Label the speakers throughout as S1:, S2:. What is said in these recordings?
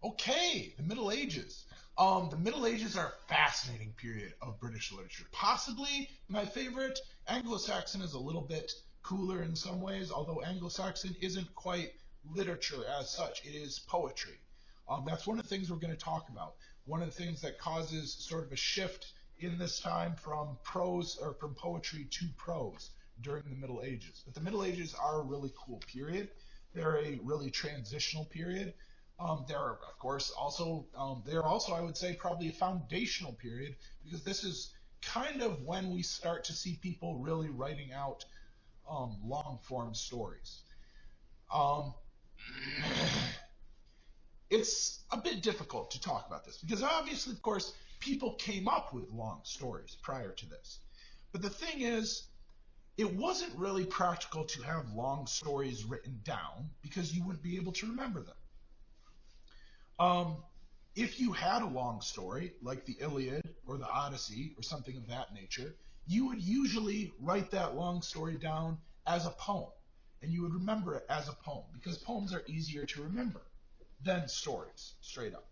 S1: Okay, the Middle Ages. The Middle Ages are a fascinating period of British literature. Possibly my favorite. Anglo-Saxon is a little bit cooler in some ways, although Anglo-Saxon isn't quite literature as such. It is poetry. That's one of the things we're going to talk about. One of the things that causes sort of a shift in this time from prose or from poetry to prose during the Middle Ages. But the Middle Ages are a really cool period. They're a really transitional period. They're of course also they're also, I would say, probably a foundational period, because this is kind of when we start to see people really writing out long form stories. Um, it's a bit difficult to talk about this because obviously, of course, people came up with long stories prior to this. But the thing is, it wasn't really practical to have long stories written down because you wouldn't be able to remember them. Um, if you had a long story, like the Iliad or the Odyssey or something of that nature, you would usually write that long story down as a poem, and you would remember it as a poem because poems are easier to remember than stories, straight up.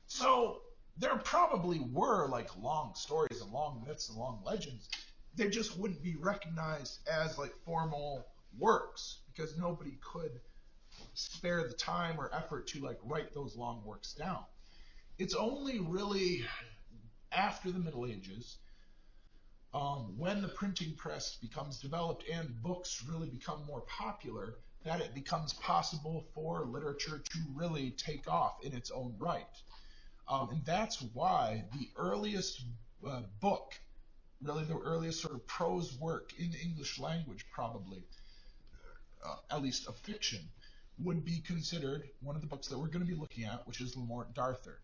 S1: So there probably were like long stories and long myths and long legends. They just wouldn't be recognized as like formal works because nobody could spare the time or effort to like write those long works down. It's only really after the Middle Ages, when the printing press becomes developed and books really become more popular, that it becomes possible for literature to really take off in its own right. And that's why the earliest book, really the earliest sort of prose work in the English language, probably, at least of fiction, would be considered one of the books that we're going to be looking at, which is Le Morte d'Arthur.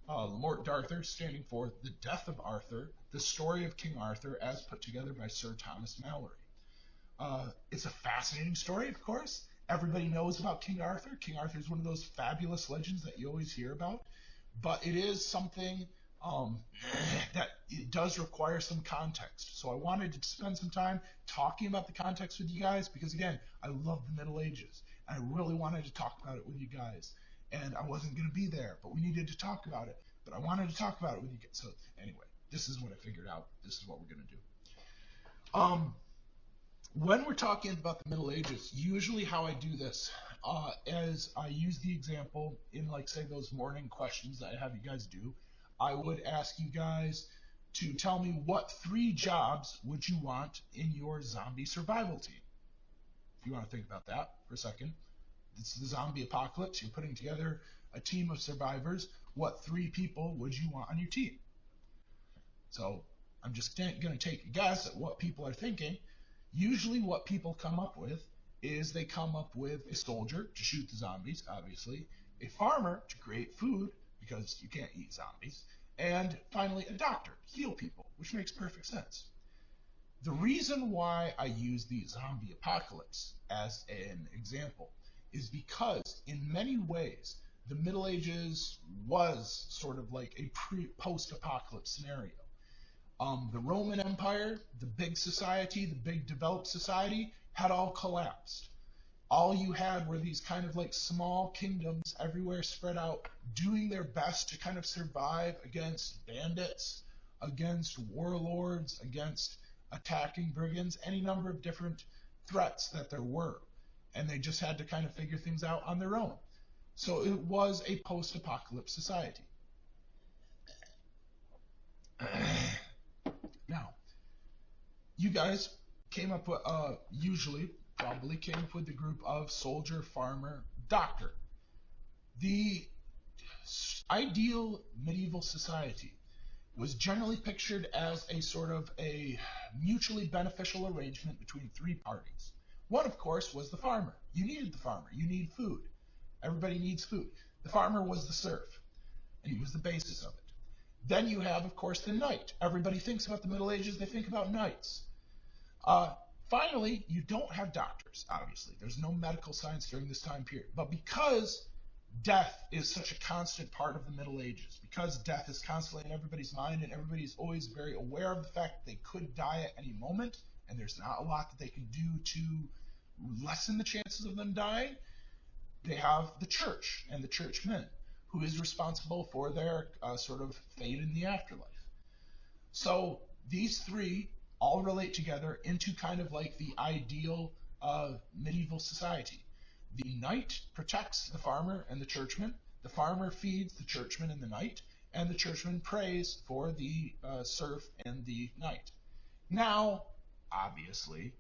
S1: Le Morte d'Arthur standing for The Death of Arthur, the story of King Arthur as put together by Sir Thomas Malory. It's a fascinating story, of course. Everybody knows about King Arthur. King Arthur is one of those fabulous legends that you always hear about, but it is something that it does require some context. So I wanted to spend some time talking about the context with you guys because, again, I love the Middle Ages. I really wanted to talk about it with you guys. And I wasn't going to be there, but we needed to talk about it. But I wanted to talk about it with you guys. So anyway, this is what I figured out. This is what we're going to do. When we're talking about the Middle Ages, usually how I do this is I use the example in, like, say, those morning questions that I have you guys do. I would ask you guys to tell me what 3 jobs would you want in your zombie survival team. If you want to think about that for a second. It's the zombie apocalypse. You're putting together a team of survivors. What 3 people would you want on your team? So I'm just going to take a guess at what people are thinking. Usually what people come up with is they come up with a soldier to shoot the zombies, obviously, a farmer to create food because you can't eat zombies, and finally a doctor to heal people, which makes perfect sense. The reason why I use the zombie apocalypse as an example is because in many ways the Middle Ages was sort of like a post-apocalypse scenario. The Roman Empire, the big society, the big developed society had all collapsed. All you had were these kind of like small kingdoms everywhere spread out, doing their best to kind of survive against bandits, against warlords, against attacking brigands, any number of different threats that there were. And they just had to kind of figure things out on their own. So it was a post-apocalypse society. Now, you guys came up with, probably came up with the group of soldier, farmer, doctor. The ideal medieval society was generally pictured as a sort of a mutually beneficial arrangement between 3 parties. One, of course, was the farmer. You needed the farmer. You need food. Everybody needs food. The farmer was the serf, and he was the basis of it. Then you have, of course, the knight. Everybody thinks about the Middle Ages, they think about knights. Finally, you don't have doctors, obviously. There's no medical science during this time period. But because death is such a constant part of the Middle Ages, because death is constantly in everybody's mind and everybody's always very aware of the fact that they could die at any moment, and there's not a lot that they can do to lessen the chances of them dying, they have the church and the churchmen who is responsible for their sort of fate in the afterlife. So these three all relate together into kind of like the ideal medieval society. The knight protects the farmer and the churchman. The farmer feeds the churchman and the knight, and the churchman prays for the serf and the knight. Now, obviously,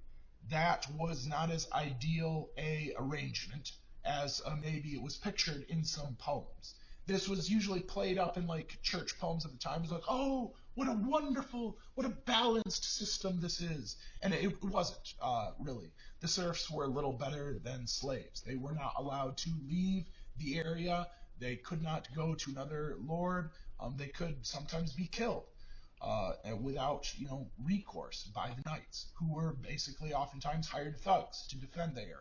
S1: that was not as ideal a arrangement as maybe it was pictured in some poems. This was usually played up in like church poems of the time. It was like, oh, what a wonderful, what a balanced system this is. And it wasn't really. The serfs were a little better than slaves. They were not allowed to leave the area. They could not go to another lord. They could sometimes be killed without, recourse by the knights, who were basically oftentimes hired thugs to defend the area.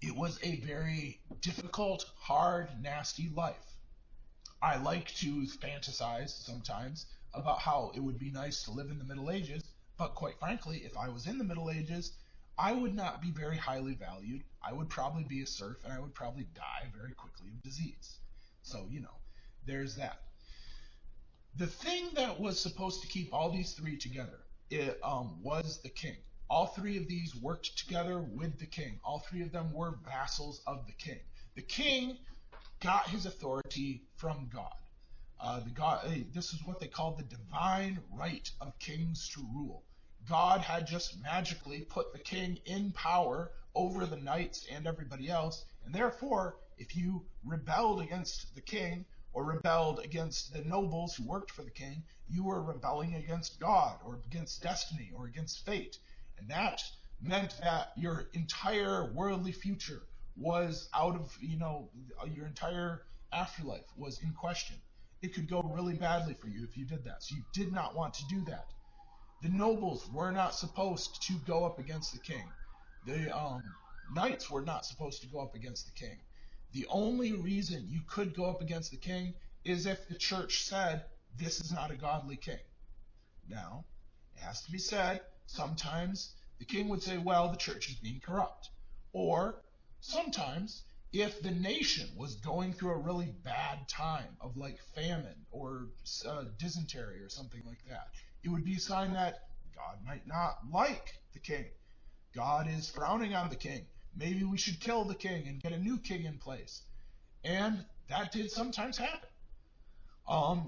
S1: It was a very difficult, hard, nasty life. I like to fantasize sometimes about how it would be nice to live in the Middle Ages, but quite frankly, if I was in the Middle Ages, I would not be very highly valued. I would probably be a serf, and I would probably die very quickly of disease. So, there's that. The thing that was supposed to keep all these three together was the king. All three of these worked together with the king. All three of them were vassals of the king. The king got his authority from God. This is what they called the divine right of kings to rule. God had just magically put the king in power over the knights and everybody else, and therefore, if you rebelled against the king or rebelled against the nobles who worked for the king, you were rebelling against God or against destiny or against fate. And that meant that your entire worldly future was out of, your entire afterlife was in question. It could go really badly for you if you did that. So you did not want to do that. The nobles were not supposed to go up against the king. The knights were not supposed to go up against the king. The only reason you could go up against the king is if the church said, this is not a godly king. Now, it has to be said, sometimes the king would say, well, the church is being corrupt. Or sometimes, if the nation was going through a really bad time of like famine or dysentery or something like that, it would be a sign that God might not like the king. God is frowning on the king. Maybe we should kill the king and get a new king in place. And that did sometimes happen.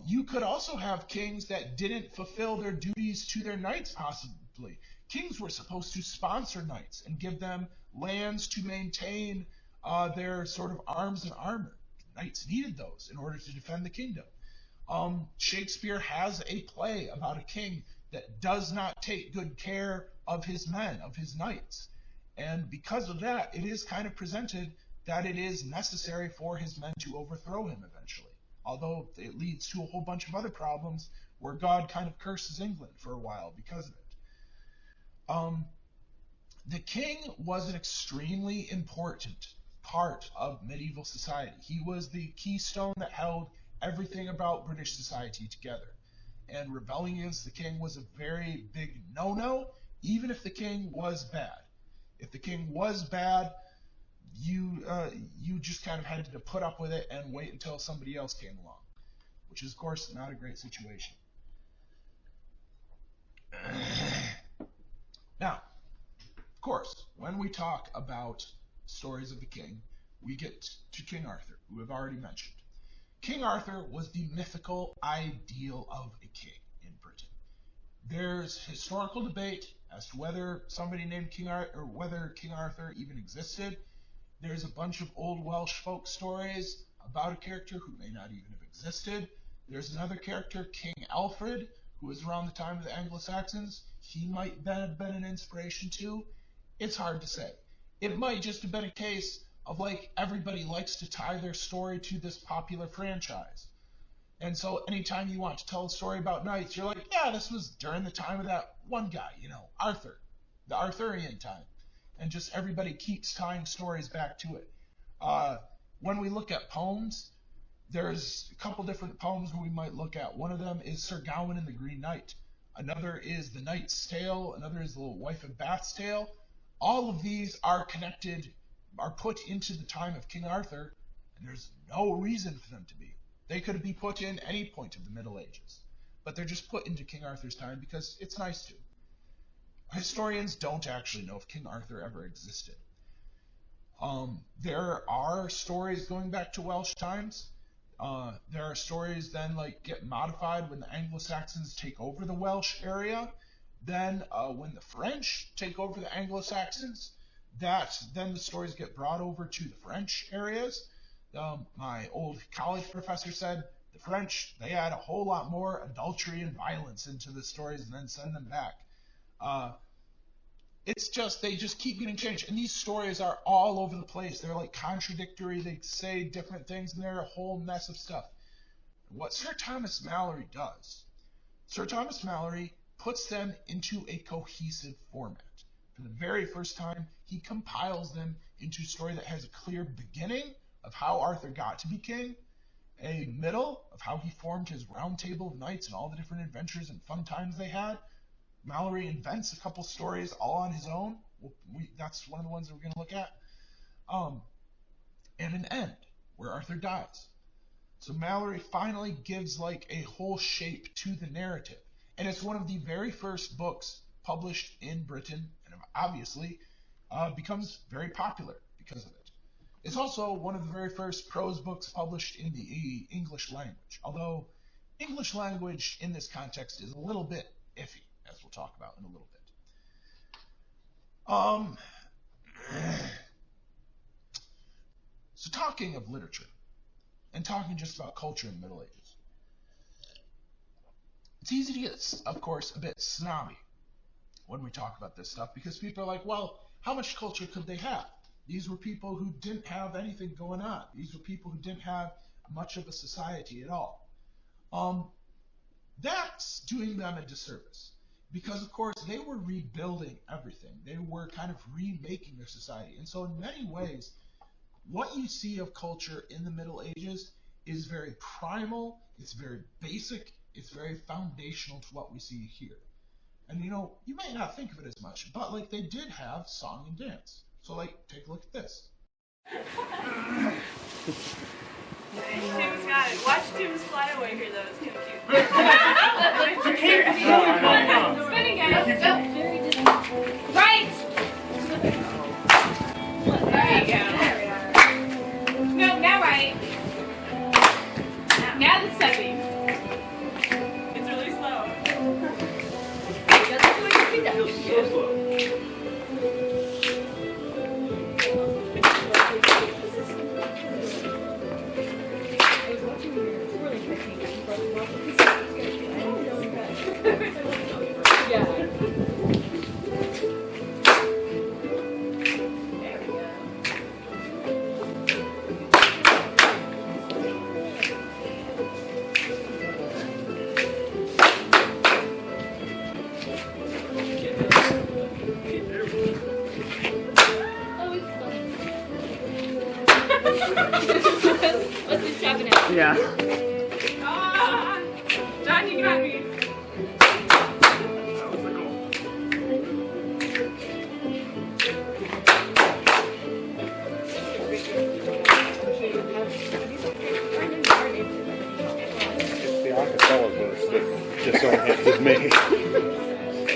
S1: You could also have kings that didn't fulfill their duties to their knights, possibly. Kings were supposed to sponsor knights and give them lands to maintain their sort of arms and armor. Knights needed those in order to defend the kingdom. Shakespeare has a play about a king that does not take good care of his men, of his knights. And because of that, it is kind of presented that it is necessary for his men to overthrow him eventually. Although it leads to a whole bunch of other problems where God kind of curses England for a while because of it. The king was an extremely important part of medieval society. He was the keystone that held everything about British society together. And rebelling against the king was a very big no-no, even if the king was bad. If the king was bad, you just kind of had to put up with it and wait until somebody else came along, which is, of course, not a great situation. Now, of course, when we talk about stories of the king, we get to King Arthur, who I've already mentioned. King Arthur was the mythical ideal of a king in Britain. There's historical debate as to whether somebody named King Arthur, or whether King Arthur even existed. There's a bunch of old Welsh folk stories about a character who may not even have existed. There's another character, King Alfred, who was around the time of the Anglo-Saxons. He might have been an inspiration too. It's hard to say. It might just have been a case of like everybody likes to tie their story to this popular franchise. And so anytime you want to tell a story about knights, you're like, yeah, this was during the time of that one guy, Arthur, the Arthurian time. And just everybody keeps tying stories back to it. When we look at poems, there's a couple different poems we might look at. One of them is Sir Gawain and the Green Knight. Another is The Knight's Tale. Another is The Wife of Bath's Tale. All of these are connected, are put into the time of King Arthur There's no reason for them to be. They could be put in any point of the Middle Ages, but they're just put into King Arthur's time because it's nice to. Historians don't actually know if King Arthur ever existed. There are stories going back to Welsh times. There are stories then get modified when the Anglo-Saxons take over the Welsh area. Then when the French take over the Anglo-Saxons, then the stories get brought over to the French areas. My old college professor said the French, they add a whole lot more adultery and violence into the stories and then send them back. It's just, they just keep getting changed. And these stories are all over the place. They're contradictory. They say different things, and they're a whole mess of stuff. What Sir Thomas Malory does, Sir Thomas Malory puts them into a cohesive format. For the very first time, he compiles them into a story that has a clear beginning of how Arthur got to be king, a middle of how he formed his round table of knights and all the different adventures and fun times they had. Malory invents a couple stories all on his own. That's one of the ones that we're going to look at. And an end where Arthur dies. So Malory finally gives a whole shape to the narrative. And it's one of the very first books published in Britain, and obviously becomes very popular because of it. It's also one of the very first prose books published in the English language, although English language in this context is a little bit iffy, as we'll talk about in a little bit. So talking of literature, and talking just about culture in the Middle Ages, it's easy to get, of course, a bit snobby when we talk about this stuff, because people are like, well, how much culture could they have? These were people who didn't have anything going on. These were people who didn't have much of a society at all. That's doing them a disservice, because, of course, they were rebuilding everything. They were kind of remaking their society. And so in many ways, what you see of culture in the Middle Ages is very primal, it's very basic, it's very foundational to what we see here. And you may not think of it as much, but they did have song and dance. So take a look at this.
S2: Tim's got it. Watch Tim's fly away here though, it's kind of cute. Spinning guys. Right! There you go. No, now right. Now the stepping. It's really slow.
S3: It's so slow.
S2: What's this chopping at?
S3: Yeah.
S2: Ah! John, you got me.
S4: It's the acapella verse that just so hits with me.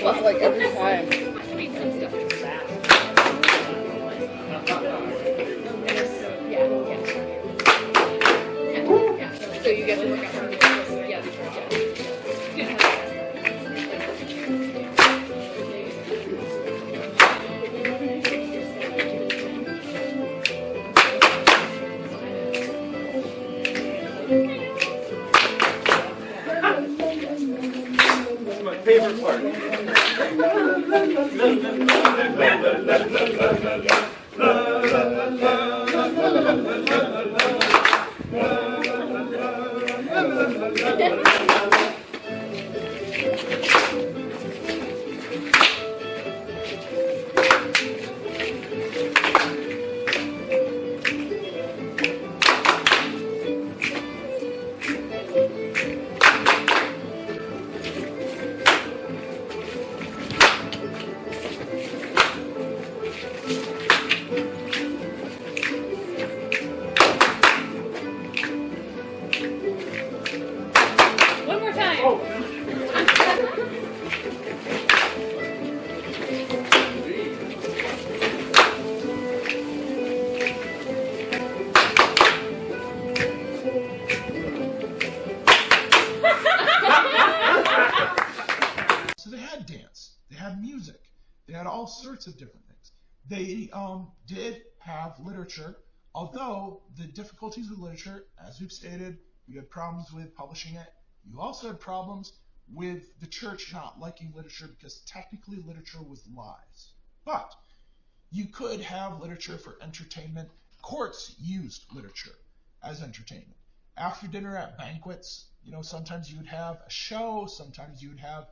S3: Well, every time.
S2: Read some stuff.
S3: So you get to look at her.
S4: That's my favorite part.
S1: sorts of different things. They did have literature, although the difficulties with literature, as we've stated, you had problems with publishing it. You also had problems with the church not liking literature because technically literature was lies. But you could have literature for entertainment. Courts used literature as entertainment. After dinner at banquets, sometimes you would have a show, sometimes you would have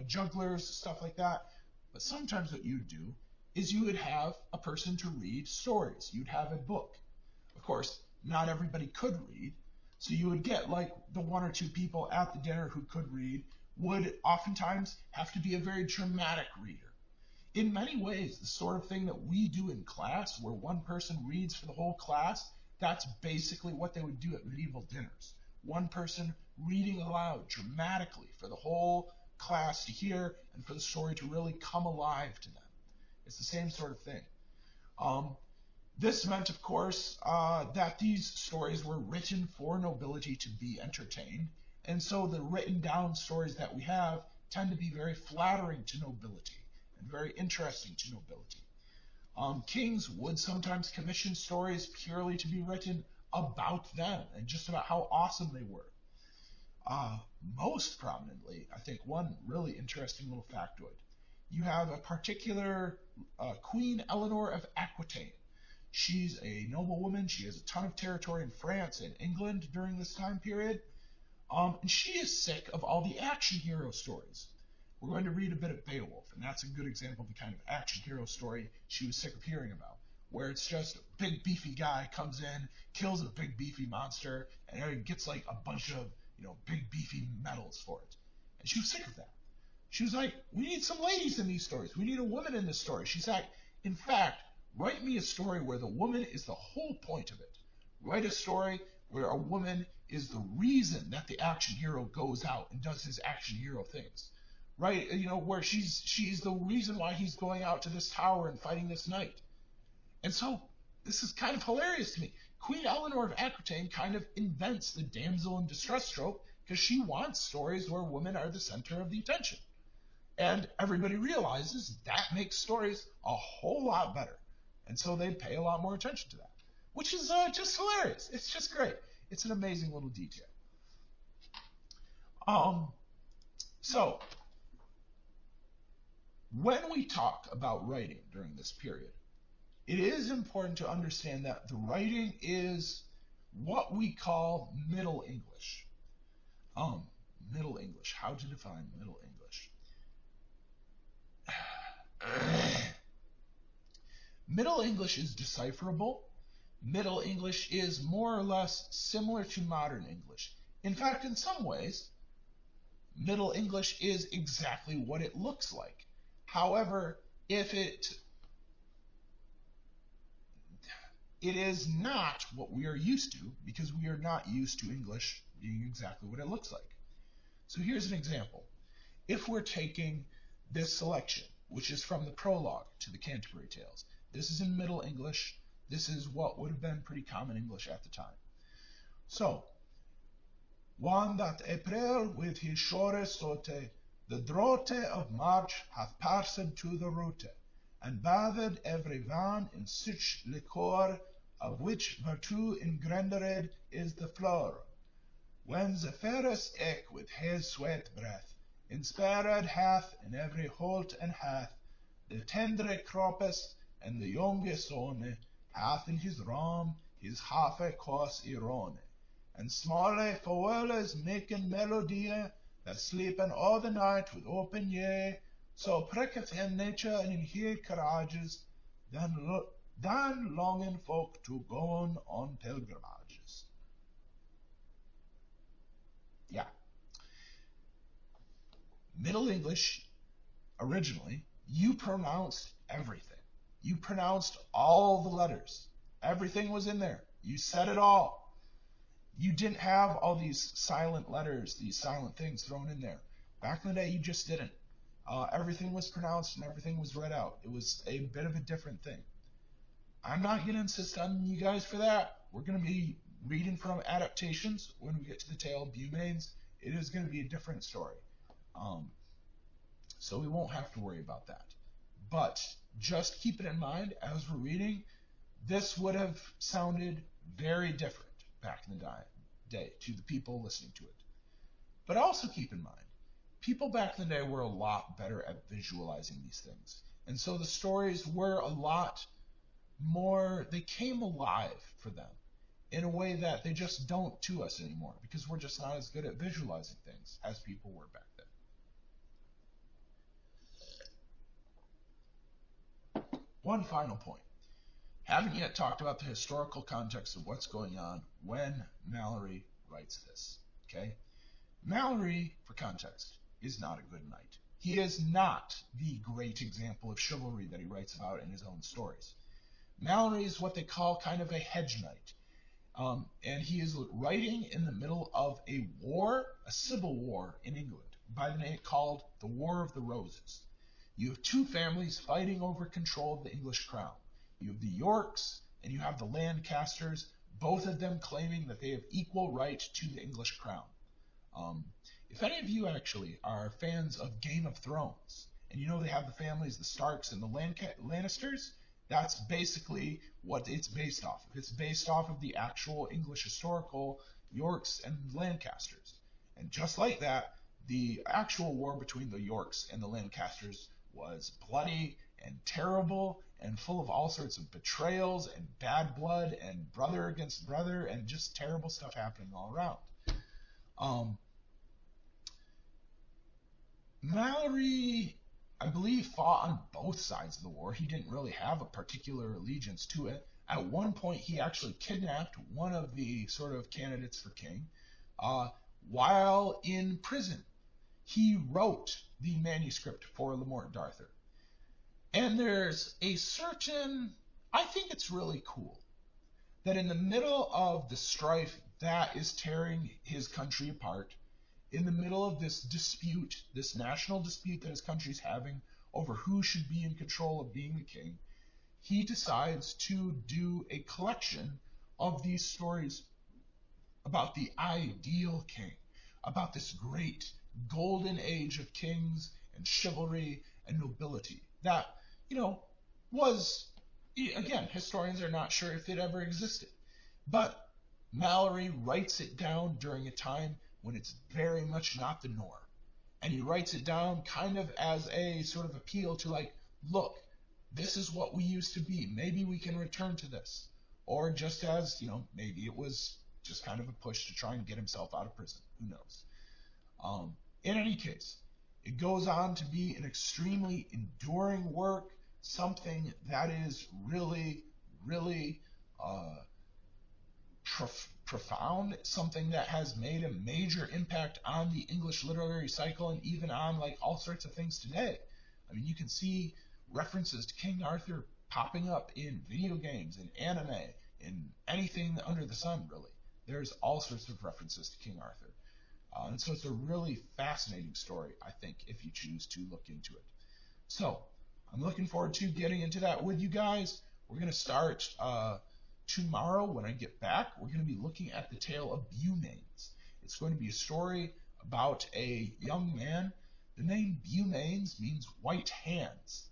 S1: jugglers, stuff like that. But sometimes what you would do is you would have a person to read stories. You'd have a book. Of course, not everybody could read, so you would get like the one or two people at the dinner who could read would oftentimes have to be a very dramatic reader. In many ways, the sort of thing that we do in class, where one person reads for the whole class, that's basically what they would do at medieval dinners. One person reading aloud dramatically for the whole class to hear and for the story to really come alive to them. It's the same sort of thing. This meant, of course, that these stories were written for nobility to be entertained, and so the written down stories that we have tend to be very flattering to nobility and very interesting to nobility. Kings would sometimes commission stories purely to be written about them and just about how awesome they were. Most prominently, I think one really interesting little factoid. You have a particular Queen Eleanor of Aquitaine. She's a noblewoman. She has a ton of territory in France and England during this time period. And she is sick of all the action hero stories. We're going to read a bit of Beowulf, and that's a good example of the kind of action hero story she was sick of hearing about, where it's just a big beefy guy comes in, kills a big beefy monster, and gets like a bunch of big beefy medals for it. And she was sick of that. She was like, we need some ladies in these stories. We need a woman in this story. She's like, in fact, write me a story where the woman is the whole point of it. Write a story where a woman is the reason that the action hero goes out and does his action hero things. Right? Where she's the reason why he's going out to this tower and fighting this knight. And so this is kind of hilarious to me. Queen Eleanor of Aquitaine kind of invents the damsel in distress trope because she wants stories where women are the center of the attention. And everybody realizes that makes stories a whole lot better. And so they pay a lot more attention to that, which is just hilarious. It's just great. It's an amazing little detail. So when we talk about writing during this period, it is important to understand that the writing is what we call Middle English. Middle English. How to define Middle English? Middle English is decipherable. Middle English is more or less similar to modern English. In fact, in some ways, Middle English is exactly what it looks like. However, it is not what we are used to, because we are not used to English being exactly what it looks like. So here's an example. If we're taking this selection, which is from the prologue to the Canterbury Tales, this is in Middle English. This is what would have been pretty common English at the time. So, one that April with his shore sote, the drote of March hath passed to the route, and bathed every van in such liquor, of which virtue engendered is the flower. When the fairest eke with his sweet breath inspired hath in every holt and hath, the tendre croppus and the youngest one hath in his ram his half a course irone, and smalle fowls making melody that sleepen all the night with open ye, so pricketh in nature and in here courages, than longing folk to go on pilgrimages. Yeah. Middle English, originally, you pronounced everything. You pronounced all the letters. Everything was in there. You said it all. You didn't have all these silent letters, these silent things thrown in there. Back in the day, you just didn't. Everything was pronounced and everything was read out. It was a bit of a different thing. I'm not going to insist on you guys for that. We're going to be reading from adaptations when we get to the Tale of Beaumains. It is going to be a different story. So we won't have to worry about that. But just keep it in mind as we're reading, this would have sounded very different back in the day to the people listening to it. But also keep in mind, people back in the day were a lot better at visualizing these things. And so the stories were a lot more, they came alive for them in a way that they just don't to us anymore, because we're just not as good at visualizing things as people were back then. One final point. Haven't yet talked about the historical context of what's going on when Mallory writes this. Okay? Mallory, for context, is not a good knight. He is not the great example of chivalry that he writes about in his own stories. Mallory is what they call kind of a hedge knight. And he is writing in the middle of a war, a civil war in England, by the name called the War of the Roses. You have two families fighting over control of the English crown. You have the Yorks and you have the Lancasters, both of them claiming that they have equal right to the English crown. If any of you actually are fans of Game of Thrones, and you know they have the families, the Starks and the Lannisters, that's basically what it's based off of. It's based off of the actual English historical Yorks and Lancasters. And just like that, the actual war between the Yorks and the Lancasters was bloody and terrible and full of all sorts of betrayals and bad blood and brother against brother and just terrible stuff happening all around. Mallory, I believe, fought on both sides of the war. He didn't really have a particular allegiance to it. At one point, he actually kidnapped one of the sort of candidates for king while in prison. He wrote the manuscript for Le Morte d'Arthur. And there's a certain, I think it's really cool, that in the middle of the strife that is tearing his country apart, in the middle of this dispute, this national dispute that his country's having over who should be in control of being the king, he decides to do a collection of these stories about the ideal king, about this great golden age of kings and chivalry and nobility that, was, again, historians are not sure if it ever existed. But Mallory writes it down during a time when it's very much not the norm. And he writes it down kind of as a sort of appeal to like, look, this is what we used to be. Maybe we can return to this. Or just as, maybe it was just kind of a push to try and get himself out of prison. Who knows? In any case, it goes on to be an extremely enduring work, something that is really, really profound, something that has made a major impact on the English literary cycle and even on like all sorts of things today. I mean, you can see references to King Arthur popping up in video games, in anime, in anything under the sun, really. There's all sorts of references to King Arthur. And so it's a really fascinating story, I think, if you choose to look into it. So I'm looking forward to getting into that with you guys. We're going to start tomorrow when I get back. We're going to be looking at the tale of Beaumains. It's going to be a story about a young man. The name Beaumains means white hands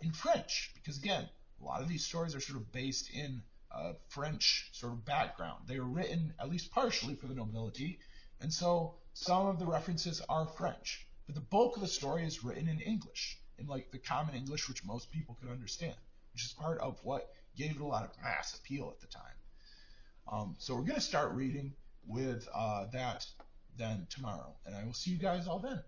S1: in French, because again, a lot of these stories are sort of based in French sort of background. They were written at least partially for the nobility, and so some of the references are French, but the bulk of the story is written in English, in like the common English which most people could understand, which is part of what gave it a lot of mass appeal at the time. So we're going to start reading with that then tomorrow, and I will see you guys all then.